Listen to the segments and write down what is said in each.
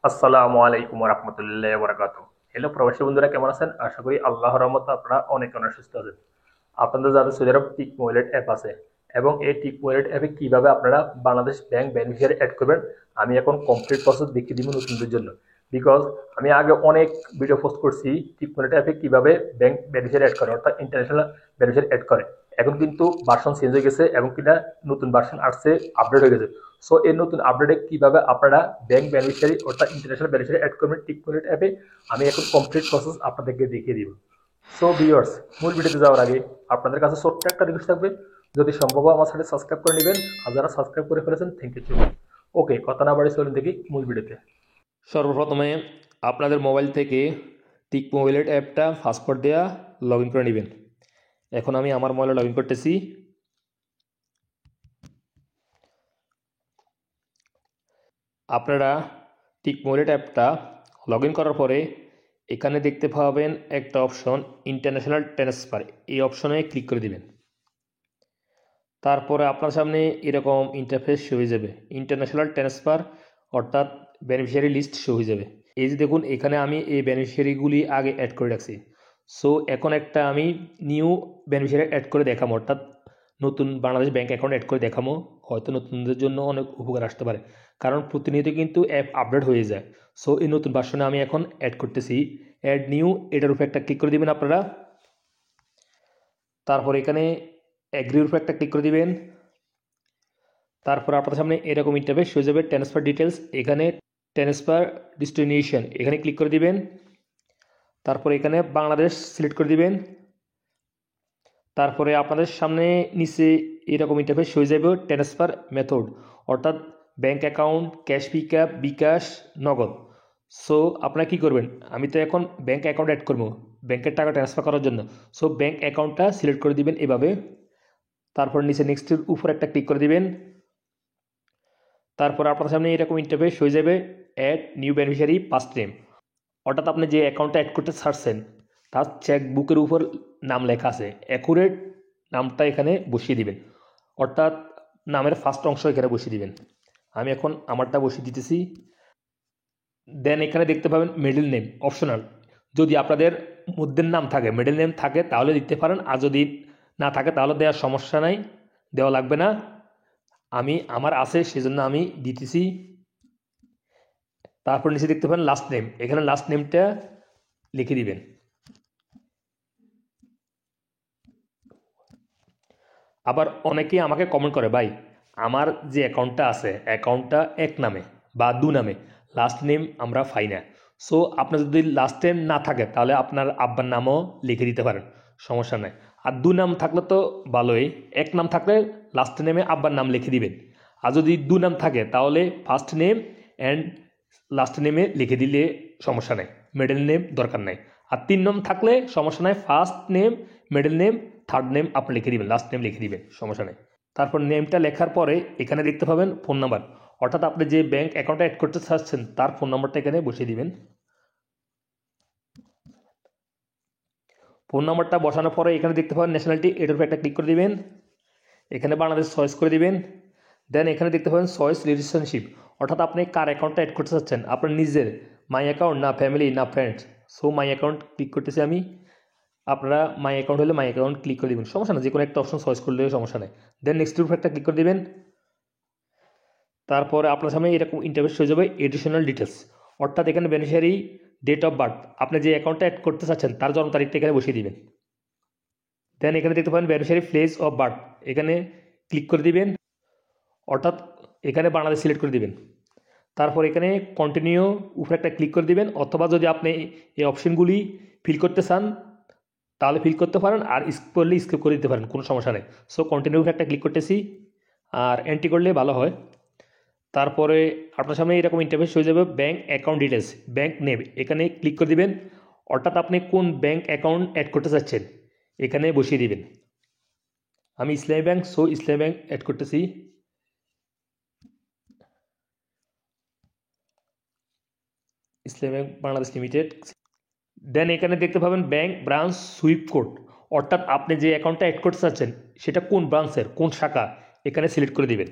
আসসালামু আলাইকুম রহমতুল্লাহ বরকাত। হ্যালো প্রবাসী বন্ধুরা, কেমন আছেন? আশা করি আল্লাহর রহমতে আপনারা অনেক অনেক সুস্থ আছেন। আপনাদের যাদের সৌদি আরব টিক ওয়ালেট অ্যাপ আছে এবং এই টিক ওয়ালেট অ্যাপে কিভাবে আপনারা বাংলাদেশ ব্যাংক বেনিফিশিয়ারি অ্যাড করবেন, আমি এখন কমপ্লিট প্রসেস দেখিয়ে দিব নতুনদের জন্য। বিকজ আমি আগে অনেক ভিডিও পোস্ট করছি টিক ওয়ালেট অ্যাপে কিভাবে ব্যাংক বেনিফিশিয়ারি অ্যাড করে, অর্থাৎ ইন্টারন্যাশনাল বেনিফিশিয়ারি অ্যাড করে। এখন কিন্তু ভার্সন চেঞ্জ হয়ে গেছে এবং কিনা নতুন ভার্সন আসছে, আপডেট হয়ে গেছে। সো এই নতুন আপডেটে কিভাবে আপনারা ব্যাংক বেনিফিশিয়ারি অর্থাৎ ইন্টারন্যাশনাল বেনিফিশিয়ারি অ্যাড করবেন টিক ওয়ালেট অ্যাপে, আমি এখন কমপ্লিট প্রসেস আপনাদেরকে দেখিয়ে দিব। সো ভিউয়ার্স, মূল ভিডিওতে যাওয়ার আগে আপনাদের কাছে ছোট্ট একটা রিকোয়েস্ট থাকবে, যদি সম্ভব হয় আমার সাথে সাবস্ক্রাইব করে নেবেন। আর যারা সাবস্ক্রাইব করে ফেলেছেন, থ্যাংক ইউ। ওকে, কথা না বাড়ি চলুন দেখি মূল ভিডিওতে। সর্বপ্রথমে আপনাদের মোবাইল থেকে টিক মোবাইলের অ্যাপটা পাসওয়ার্ড দেওয়া লগ ইন করে নেবেন। এখন আমি আমার মোবাইলে লগ ইন করতেছি। আপনারা টিক মোবাইলের অ্যাপটা লগ ইন করার পরে এখানে দেখতে পাবেন একটা অপশন ইন্টারন্যাশনাল ট্রান্সফার, এই অপশনে ক্লিক করে দিবেন। তারপরে আপনার সামনে এরকম ইন্টারফেস শো হয়ে যাবে, ইন্টারন্যাশনাল ট্রান্সফার অর্থাৎ বেনিফিশিয়ারি লিস্ট শো হয়ে যাবে। এই যে দেখুন, এখানে আমি এই বেনিফিশিয়ারিগুলি আগে অ্যাড করে রাখছি। সো এখন একটা আমি নিউ বেনিফিশিয়ারি অ্যাড করে দেখাবো, অর্থাৎ নতুন বাংলাদেশ ব্যাংক অ্যাকাউন্ট অ্যাড করে দেখাবো। হয়তো নতুনদের জন্য অনেক উপকার আসতে পারে, কারণ প্রতিনিয়ত কিন্তু অ্যাপ আপডেট হয়ে যায়। সো এই নতুন ভার্সনে আমি এখন অ্যাড করতেছি। অ্যাড নিউ, এটার উপরে একটা ক্লিক করে দেবেন আপনারা। তারপর এখানে অ্যাগ্রির উপরে একটা ক্লিক করে দিবেন। তারপর আপনাদের সামনে এরকম ইন্টারফেস হয়ে যাবে, ট্রান্সফার ডিটেলস, এখানে ট্রান্সফার ডেস্টিনেশন এখানে ক্লিক করে দিবেন। তারপর এখানে বাংলাদেশ সিলেক্ট করে দিবেন। তারপরে আপনাদের সামনে নিচে এরকম ইন্টারফেস হয়ে যাবে, ট্রান্সফার মেথড অর্থাৎ ব্যাংক অ্যাকাউন্ট, ক্যাশ পিকআপ, বিকাশ, নগদ। সো আপনারা কী করবেন, আমি তো এখন ব্যাংক অ্যাকাউন্ট অ্যাড করবো ব্যাংকের টাকা ট্রান্সফার করার জন্য। সো ব্যাংক অ্যাকাউন্টটা সিলেক্ট করে দিবেন এভাবে। তারপর নিচে নেক্সটের উপর একটা ক্লিক করে দিবেন। তারপর আপনার সামনে এরকম ইন্টারফেস হয়ে যাবে, add new beneficiary first name, অর্থাৎ আপনি যে অ্যাকাউন্টটা অ্যাড করতে চাচ্ছেন তার চেকবুকের উপর নাম লেখা আছে, অ্যাকুরেট নামটা এখানে বসিয়ে দিবেন, অর্থাৎ নামের ফার্স্ট অংশ এখানে বসিয়ে দিবেন। আমি এখন আমারটা বসিয়ে দিতেছি। দেন এখানে দেখতে পাবেন মিডল নেম অপশনাল, যদি আপনাদের মধ্যের নাম থাকে, মিডল নেম থাকে তাহলে দিতে পারেন, আর যদি না থাকে তাহলে দেওয়ার সমস্যা নাই, দেওয়া লাগবে না। আমার আছে সেজন্য আমি দিতেছি। তারপর নিচে দেখতে পাবেন লাস্ট নেম, এখানে লাস্ট নেমটা লিখে দিবেন। আবার অনেকেই আমাকে কমেন্ট করে, ভাই আমার যে অ্যাকাউন্টটা আছে অ্যাকাউন্টটা এক নামে বা দু নামে, লাস্ট নেম আমরা পাই না। সো আপনার যদি লাস্ট নেম না থাকে তাহলে আপনার আব্বার নামও লিখে দিতে পারেন, সমস্যা নেই। আর দু নাম থাকলে তো ভালোই, এক নাম থাকলে লাস্ট নেমে আব্বার নাম লিখে দিবেন। আর যদি দু নাম থাকে তাহলে ফার্স্ট নেম অ্যান্ড লাস্ট নেমে লিখে দিলে সমস্যা নেই, মিডল নেম দরকার নাই। আর তিন নাম থাকলে সমস্যা নাই, first name, middle name, third name আপনি লিখে দিবেন, লাস্ট নেম লিখে দিবেন, সমস্যা নেই। তারপর নেমটা লেখার পরে এখানে দেখতে পাবেন ফোন নাম্বার, অর্থাৎ আপনি যে ব্যাংক অ্যাকাউন্টে অ্যাড করতে চাচ্ছেন তার ফোন নাম্বারটা এখানে বসিয়ে দিবেন। ফোন নাম্বারটা বসানোর পরে এখানে দেখতে পাবেন ন্যাশনালিটি, এটার উপর একটা ক্লিক করে দিবেন। এখানে বাংলাদেশ চয়েস করে দিবেন। দেন এখানে দেখতে পাবেন চয়েস রিলেশনশিপ, অর্থাৎ আপনি কার অ্যাকাউন্টটা অ্যাড করতে চাচ্ছেন, আপনার নিজের মাই অ্যাকাউন্ট না ফ্যামিলি না friends. So my account click করতেছি আমি। আপনারা মাই অ্যাকাউন্ট হলে মাই অ্যাকাউন্ট ক্লিক করে দেবেন, সমস্যা না, যে কোনো একটা অপশন চয়েস করলে সমস্যা নেই। দেন নেক্সটের উপর একটা ক্লিক করে দেবেন। তারপরে আপনার সামনে এরকম ইন্টারফেস হয়ে যাবে, এডিশনাল ডিটেলস, অর্থাৎ এখানে বেনিফিশিয়ারি ডেট অফ বার্থ, আপনি যে অ্যাকাউন্টটা অ্যাড করতে চাচ্ছেন তার জন্ম তারিখটা এখানে বসিয়ে দিবেন। দেন এখানে দেখতে পাবেন বেনিফিশিয়ারি প্লেস অফ বার্থ, এখানে ক্লিক করে দিবেন, অর্থাৎ এখানে বাংলাদেশ সিলেক্ট করে দিবেন। তারপর এখানে কন্টিনিউ উপরে একটা ক্লিক করে দিবেন, অথবা যদি আপনি এই অপশনগুলি ফিল করতে চান তাহলে ফিল করতে পারেন, আর স্কিপ করলে স্কিপ করে দিতে পারেন, কোনো সমস্যা নেই। সো কন্টিনিউ উপরে একটা ক্লিক করতেছি, আর এন্ট্রি করলে ভালো হয়। তারপরে আপনার সামনে এরকম ইন্টারফেস হয়ে যাবে, bank account details, bank name, এখানে ক্লিক করে দিবেন, অর্থাৎ আপনি কোন ব্যাঙ্ক অ্যাকাউন্ট অ্যাড করতে চাচ্ছেন এখানে বসিয়ে দিবেন। আমি ইসলামী ব্যাংক, সো ইসলামী ব্যাংক অ্যাড করতেছি। ইসলামী ব্যাংক বাংলাদেশ লিমিটেড। দেন এখানে দেখতে পাবেন ব্যাংক ব্রাঞ্চ সুইফট কোড, অর্থাৎ আপনি যে অ্যাকাউন্টটা অ্যাড করতে চাচ্ছেন সেটা কোন ব্রাঞ্চের, কোন শাখা, এখানে সিলেক্ট করে দিবেন।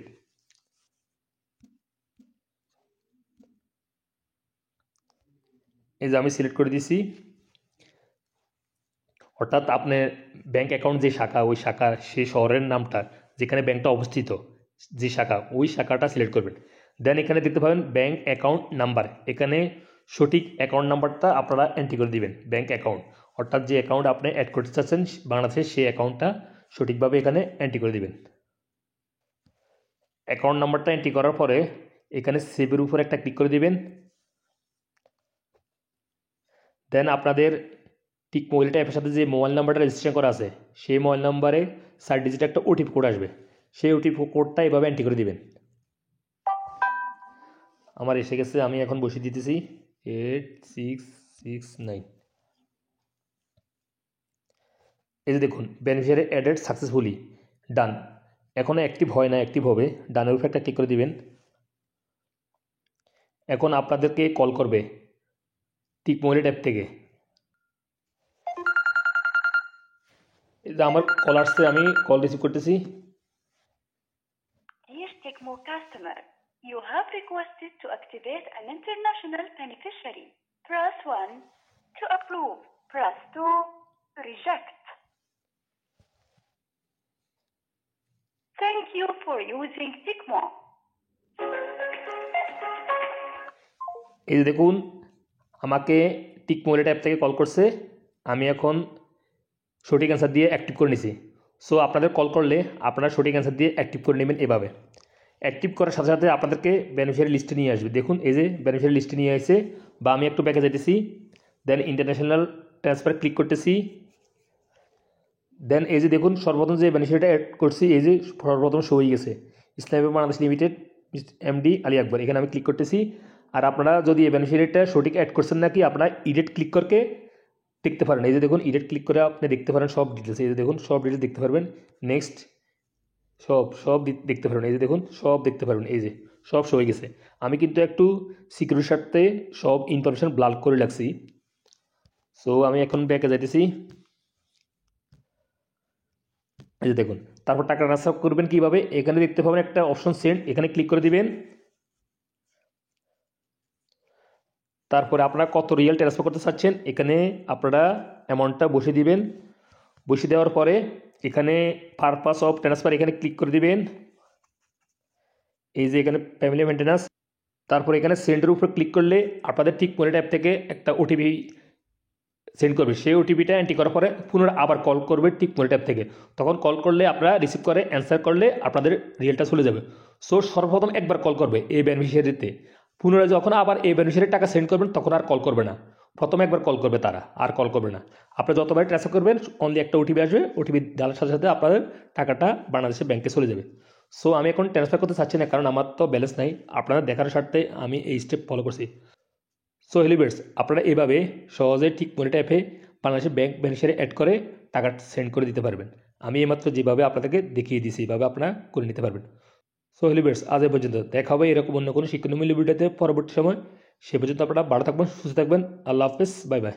এই যে আমি সিলেক্ট করে দিছি, অর্থাৎ আপনার ব্যাংক অ্যাকাউন্ট যে শাখা, ওই শাখা সেই শহরের নামটা যেখানে ব্যাংকটা অবস্থিত, যে শাখা ওই শাখাটা সিলেক্ট করবেন। দেন এখানে দেখতে পাবেন ব্যাংক অ্যাকাউন্ট নাম্বার, এখানে সঠিক অ্যাকাউন্ট নাম্বারটা আপনারা এন্ট্রি করে দিবেন। ব্যাংক অ্যাকাউন্ট অর্থাৎ যে অ্যাকাউন্ট আপনি অ্যাড করতে চাচ্ছেন বাংলাদেশের, সেই অ্যাকাউন্টটা সঠিকভাবে এখানে এন্ট্রি করে দিবেন। অ্যাকাউন্ট নাম্বারটা এন্ট্রি করার পরে এখানে সেভের উপর একটা ক্লিক করে দিবেন। দেন আপনাদের টিক মোবাইল অ্যাপের সাথে যে মোবাইল নাম্বারটা রেজিস্ট্রেশন করা আছে সেই মোবাইল নাম্বারে 4 ডিজিট একটা ওটিপি কোড আসবে, সেই ওটিপি কোডটা এভাবে এন্ট্রি করে দিবেন। আমার এসে গেছে, আমি এখন বসিয়ে দিতেছি 8669। এই যে দেখুন বেনিফিশিয়ারি অ্যাডেড সাকসেসফুলি, ডান। এখনও অ্যাক্টিভ হয় না, অ্যাক্টিভ হবে। ডানের উপর একটা ক্লিক করে দিবেন। এখন আপনাদেরকে কল করবে টিক মোবাইল অ্যাপ থেকে। এই যে আমার কল আসছে, আমি কল রিসিভ করতেছি। Dear Tecmo customer, you have requested to activate an international beneficiary. Press 1 to approve. Press 2 to reject. Thank you for using Tecmo. এই যে দেখুন আমাকে টিক মোবাইল অ্যাপ থেকে কল করছে, আমি এখন সঠিক অ্যান্সার দিয়ে অ্যাক্টিভ করে নিছি। সো আপনাদের কল করলে আপনারা সঠিক অ্যান্সার দিয়ে অ্যাক্টিভ করে নেবেন। এভাবে অ্যাক্টিভ করার সাথে সাথে আপনাদেরকে বেনিফিশিয়ারি লিস্টে নিয়ে আসবে। দেখুন এই যে বেনিফিশিয়ারি লিস্টে নিয়ে আসছে, বা আমি একটু ব্যাকে যেতেছি, দেন ইন্টারন্যাশনাল ট্রান্সফার ক্লিক করতেছি। দেন এই যে দেখুন সর্বপ্রথম যে বেনিফিশিয়ারিটা অ্যাড করছি, এই যে সর্বপ্রথম শো হয়ে গেছে ইসলামী বাংলাদেশ লিমিটেড এমডি আলী আকবর, এখানে আমি ক্লিক করতেছি। আর আপনারা যদি এই বেনিফিশিয়ারিটা সঠিক অ্যাড করছেন নাকি আপনারা ইডিট ক্লিক করে দেখতে পারেন। এই যে দেখুন ইডিট ক্লিক করে আপনি দেখতে পারেন সব ডিটেলস। এই যে দেখুন সব ডিটেলস দেখতে পারবেন। নেক্সট সব দেখতে পারবেন। এই যে দেখুন সব দেখতে পারবেন, এই যে সব হয়ে গেছে। আমি কিন্তু একটু সিকিউরিটির স্বার্থে সব ইনফরমেশন ব্লার করে রাখছি। সো আমি এখন ব্যাকে যাইতেছি। এই যে দেখুন তারপর টাকা ট্রান্সফার করবেন কীভাবে, এখানে দেখতে পাবেন একটা অপশন সেন্ড, এখানে ক্লিক করে দিবেন। তারপরে আপনারা কত রিয়াল ট্রান্সফার করতে চাচ্ছেন এখানে আপনারা অ্যামাউন্টটা বসিয়ে দিবেন। বসিয়ে দেওয়ার পরে এখানে পারপাস অফ ট্রান্সফার এখানে ক্লিক করে দিবেন। এই যে এখানে ফ্যামিলি মেনটেন্যান্স, তারপর এখানে সেন্ডের উপর ক্লিক করলে আপনাদের ঠিক মোবাইল অ্যাপ থেকে একটা ওটিপি সেন্ড করবে। সেই ওটিপিটা এন্ট্রি করার পরে পুনরায় আবার কল করবে ঠিক মোবাইল অ্যাপ থেকে। তখন কল করলে আপনারা রিসিভ করে অ্যান্সার করলে আপনাদের রিয়েলটা চলে যাবে। সো সর্বপ্রথম একবার কল করবে এই বেনিফিশিয়ারিতে, পুনরায় যখন আবার এই বেনিফিশিয়ারির টাকা সেন্ড করবেন তখন আর কল করবে না। প্রথমে একবার কল করবে তারা, আর কল করবে না। আপনি যতবার ট্রান্সফার করবেন অনলি একটা ওটিপি আসবে, ওটিপি দেওয়ার সাথে সাথে আপনাদের টাকাটা বাংলাদেশের ব্যাংকে চলে যাবে। সো আমি এখন ট্রান্সফার করতে চাচ্ছি না, কারণ আমার তো ব্যালেন্স নাই। আপনারা দেখার স্বার্থে আমি এই স্টেপ ফলো করছি। সো হেলিবেটস আপনারা এভাবে সহজে ঠিক মোবাইল অ্যাপে বাংলাদেশের ব্যাংক বেনিফিশিয়ারি অ্যাড করে টাকা সেন্ড করে দিতে পারবেন। আমি এইমাত্র যেভাবে আপনাদেরকে দেখিয়ে দিয়েছি এইভাবে আপনারা করে নিতে পারবেন। সো হেলিবেটস আজ এ পর্যন্ত, দেখা হবে এরকম অন্য কোনো শিক্ষণীয় ভিডিওতে পরবর্তী সময়। সে পর্যন্ত আপনারা ভালো থাকবেন, সুস্থ থাকবেন। আল্লাহ হাফেজ, বাই বাই।